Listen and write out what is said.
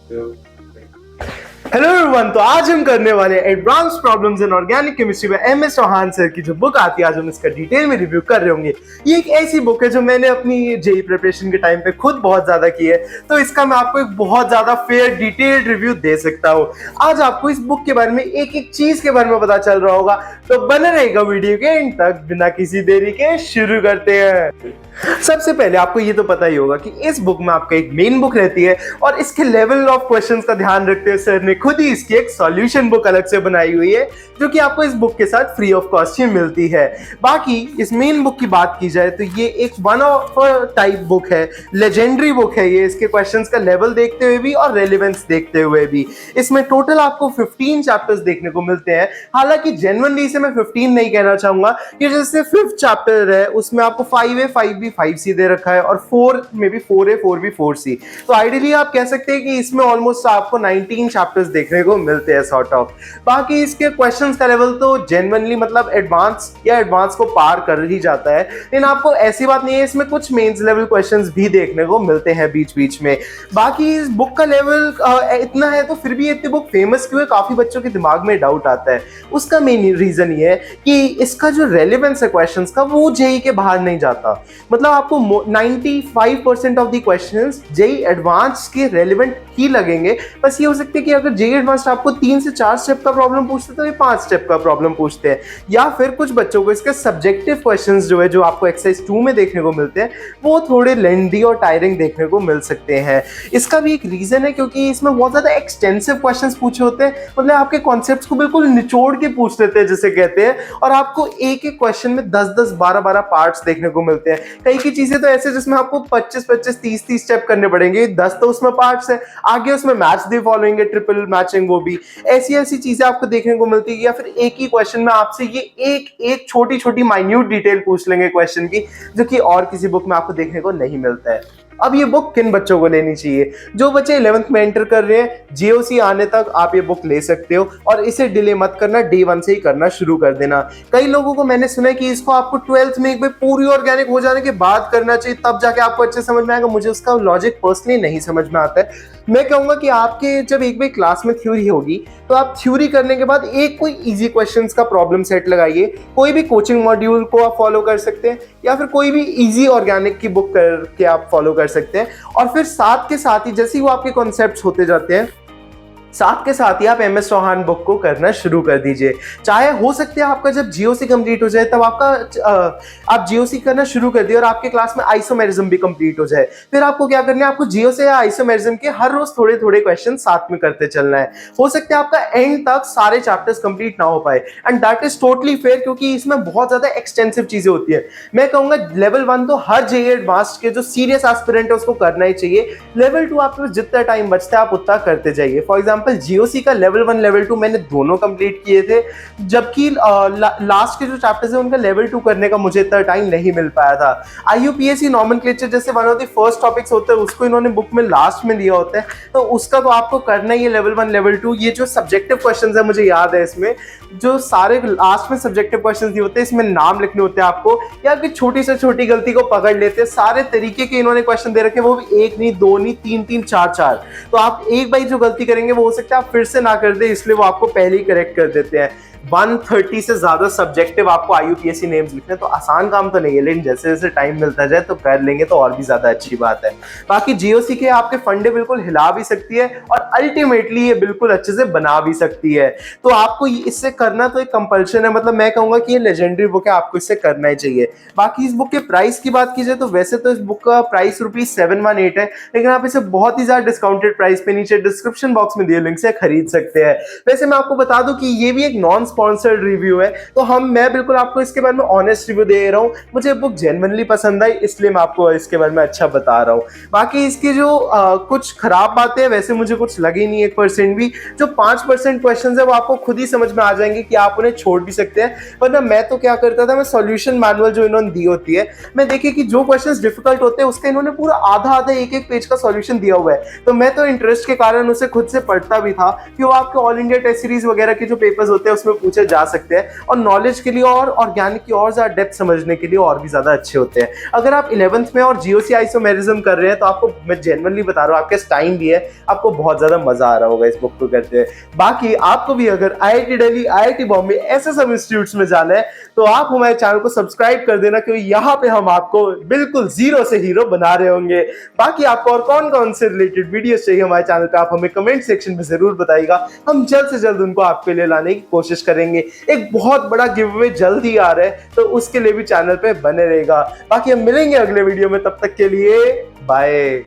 Hello everyone. तो आज हम करने वाले advance problems in organic chemistry में एमएस चौहान सर की जो बुक आती है, आज हम इसका डिटेल में रिव्यू कर रहे होंगे। ये एक ऐसी बुक है जो मैंने अपनी जेई प्रिपरेशन के टाइम पे खुद बहुत ज्यादा की है, तो इसका मैं आपको एक बहुत ज्यादा फेयर डिटेल्ड रिव्यू दे सकता हूँ। आज आपको इस बुक के बारे में एक एक चीज के बारे में पता चल रहा होगा, तो बने रहेगा वीडियो के एंड तक। बिना किसी देरी के शुरू करते हैं। सबसे पहले आपको ये तो पता ही होगा कि इस बुक में आपका एक मेन बुक रहती है और इसके लेवल ऑफ क्वेश्चंस का ध्यान रखते हुए सर ने खुद ही इसकी एक सॉल्यूशन बुक अलग से बनाई हुई है, जो कि आपको इस बुक के साथ फ्री ऑफ कॉस्ट ही मिलती है। बाकी इस मेन बुक की बात की जाए तो ये एक वन ऑफ टाइप बुक है, लेजेंडरी बुक है ये, इसके क्वेश्चंस का लेवल देखते हुए भी और रेलेवेंस देखते हुए भी। इसमें टोटल आपको 15 चैप्टर्स देखने को मिलते हैं। हालांकि जेन्युइनली इसे मैं 15 नहीं कहना चाहूंगा, कि जैसे 5th चैप्टर है उसमें आपको 5A 5B 5C दे रखा है और 4 में भी 4A 4B 4C, तो आइडियली आप कह सकते हैं कि इसमें ऑलमोस्ट आपको 19 चैप्टर्स देखने को मिलते हैं सॉर्ट ऑफ। बाकी इसके क्वेश्चंस का लेवल तो जेन्युइनली मतलब एडवांस या एडवांस को पार कर ही जाता है, लेकिन आपको ऐसी बात नहीं है, इसमें कुछ मेंस लेवल क्वेश्चंस भी देखने को मिलते हैं बीच बीच में। बाकी इस बुक का लेवल इतना है तो फिर भी इतनी बुक फेमस क्यों है, काफी बच्चों के दिमाग में डाउट आता है। उसका मेन रीजन ये है कि इसका जो रेलेवेंस है क्वेश्चंस का, वो जेई के बाहर नहीं जाता। मतलब आपको 95% of the questions JEE advanced के रेलेवेंट ही लगेंगे। बस ये हो सकता है कि अगर जेई एडवांस आपको 3 से 4 स्टेप का प्रॉब्लम पूछते हैं तो ये 5 स्टेप का प्रॉब्लम पूछते हैं, या फिर कुछ बच्चों को इसके सब्जेक्टिव क्वेश्चंस जो है, जो आपको एक्सरसाइज 2 में देखने को मिलते हैं, वो थोड़े लेंदी और टायरिंग देखने को मिल सकते हैं। इसका भी एक रीजन है क्योंकि इसमें बहुत ज्यादा एक्सटेंसिव क्वेश्चंस पूछे होते हैं, मतलब आपके कॉन्सेप्ट्स को बिल्कुल निचोड़ के पूछ लेते हैं जिसे कहते हैं, और आपको एक एक क्वेश्चन में 10-10 12-12 पार्ट्स देखने को मिलते हैं। कई की चीजें तो ऐसे जिसमें आपको 25-25 30-30 स्टेप करने पड़ेंगे, 10 तो उसमें पार्ट्स है, आगे उसमें मैच द फॉलोइंग है, ट्रिपल मैचिंग, वो भी ऐसी ऐसी चीजें आपको देखने को मिलती है। या फिर एक ही क्वेश्चन में आपसे ये एक एक छोटी छोटी माइन्यूट डिटेल पूछ लेंगे क्वेश्चन की, जो कि और किसी बुक में आपको देखने को नहीं मिलता है। अब ये बुक किन बच्चों को लेनी चाहिए? जो बच्चे 11th में एंटर कर रहे हैं, जीओसी आने तक आप ये बुक ले सकते हो, और इसे डिले मत करना, डे 1 से ही करना शुरू कर देना। कई लोगों को मैंने सुना है कि इसको आपको 12th में एक बार पूरी ऑर्गेनिक हो जाने के बाद करना चाहिए, तब जाके आपको अच्छे समझ में आएगा। मुझे उसका लॉजिक पर्सनली नहीं समझ में आता है। मैं कहूंगा कि आपके जब एक बार क्लास में थ्योरी होगी, तो आप थ्योरी करने के बाद एक कोई इजी क्वेश्चंस का प्रॉब्लम सेट लगाइए। कोई भी कोचिंग मॉड्यूल को आप फॉलो कर सकते हैं, या फिर कोई भी इजी ऑर्गेनिक की बुक करके आप फॉलो कर सकते हैं। और फिर साथ के साथ ही जैसे ही वो आपके कॉन्सेप्ट्स होते जाते हैं, साथ के साथ ही आप एमएस चौहान बुक को करना शुरू कर दीजिए। चाहे हो सकता है आपका जब जीओसी कंप्लीट हो जाए तब आप जीओसी करना शुरू कर दिए और आपके क्लास में आइसोमेरिज्म भी कंप्लीट हो जाए। फिर आपको क्या करना है, आपको जीओसी या आइसोमेरिज्म के हर रोज थोड़े थोड़े क्वेश्चन साथ में करते चलना है। हो सकता है आपका एंड तक सारे चैप्टर्स कंप्लीट ना हो पाए, and that is totally fair, क्योंकि इसमें बहुत ज्यादा एक्सटेंसिव चीजें होती है। मैं कहूंगा लेवल 1 तो हर जेईई एडवांस्ड के जो सीरियस एस्पिरेंट है उसको करना ही चाहिए। लेवल 2 आपको जितना टाइम बचता है आप उतना करते जाइए। फॉर एग्जाम्पल जीओसी का लेवल 1 लेवल 2 मैंने दोनों कंप्लीट किए थे, जबकि लास्ट के जो चैप्टर्स हैं उनका लेवल 2 करने का मुझे इतना टाइम नहीं मिल पाया था। आईयूपीएससी नॉमेनक्लेचर जैसे one of the first topics होते हैं, उसको इन्होंने बुक में लास्ट में दिया होता है, तो उसका तो आपको करना ही है लेवल 1 लेवल 2। ये जो सब्जेक्टिव क्वेश्चंस है, मुझे याद है इसमें जो सारे लास्ट में सब्जेक्टिव क्वेश्चंस दिए होते हैं, इसमें नाम लिखने होते हैं आपको, या आपकी छोटी से छोटी गलती को पकड़ लेते हैं। सारे तरीके के इन्होंने क्वेश्चन दे रखे हैं, वो भी 1 नहीं 2 नहीं 3 4 4। तो आप एक बार जो गलती करेंगे वो हो सकता है आप फिर से ना कर दे, इसलिए वो आपको पहले ही करेक्ट कर देते हैं। 130 से ज्यादा सब्जेक्टिव आपको आईयूपीएससी नेम्स लिखने, तो आसान काम तो नहीं है, लेकिन जैसे जैसे टाइम मिलता जाए तो कर लेंगे तो और भी ज्यादा अच्छी बात है। बाकी जीओसी के आपके फंडे बिल्कुल हिला भी सकती है, और अल्टीमेटली ये बिल्कुल अच्छे से बना भी सकती है। तो आपको इससे करना तो एक कंपल्शन है, मतलब मैं कहूंगा कि ये लेजेंडरी बुक है, आपको इससे करना ही चाहिए। बाकी इस बुक के प्राइस की बात की जाए तो वैसे तो इस बुक का प्राइस ₹718 है, लेकिन आप इसे बहुत ही ज्यादा डिस्काउंटेड प्राइस पे नीचे डिस्क्रिप्शन बॉक्स में दिए लिंक से खरीद सकते हैं। वैसे मैं आपको बता दूं कि ये भी एक नॉन स्पॉन्सर्ड रिव्यू है, तो मैं बिल्कुल आपको इसके बारे में ऑनेस्ट रिव्यू दे रहा हूँ। मुझे बुक जेन्युइनली पसंद आई, इसलिए मैं आपको इसके बारे में अच्छा बता रहा हूँ। बाकी इसकी जो कुछ खराब बातें हैं, वैसे मुझे कुछ लगी नहीं 1% भी। जो 5% क्वेश्चन है वो आपको खुद ही समझ में आ जाएंगे कि आप उन्हें छोड़ भी सकते हैं, वरना मैं तो क्या करता था, मैं सॉल्यूशन मैनुअल जो इन्होंने दी होती है, मैं देखिए कि जो क्वेश्चंस डिफिकल्ट होते हैं उसका इन्होंने पूरा आधा आधा एक एक पेज का सॉल्यूशन दिया हुआ है, तो मैं तो इंटरेस्ट के कारण उसे खुद से पढ़ता भी था कि वो आपके ऑल इंडिया टेस्ट सीरीज वगैरह के जो पेपर्स होते हैं उसमें पूछे जा सकते हैं और नॉलेज के लिए और ऑर्गेनिक की और ज़्यादा डेप्थ समझने के लिए और भी ज़्यादा अच्छे होते हैं। अगर आप 11th में और जीओसी आइसोमेरिज्म कर रहे हैं तो आपको, मैं जेन्युइनली बता रहा हूँ, आपके टाइम भी है, आपको बहुत ज़्यादा मज़ा आ रहा होगा इस बुक को करते हुए। बाकी आपको भी अगर IIT दिल्ली, IIT बॉम्बे ऐसे सब इंस्टीट्यूट्स में जाना है तो आप हमारे चैनल को सब्सक्राइब कर देना, क्योंकि यहाँ पे हम आपको बिल्कुल जीरो से हीरो बना रहे होंगे। बाकी आपको और कौन कौन से रिलेटेड वीडियोस चाहिए हमारे चैनल पे, आप हमें कमेंट सेक्शन में जरूर बताइएगा। हम जल्द से जल्द उनको आपके लिए लाने की कोशिश करेंगे। एक बहुत बड़ा गिव अवे जल्द ही आ रहा है, तो उसके लिए भी चैनल पे बने रहेगा। बाकी हम मिलेंगे अगले वीडियो में, तब तक के लिए बाय।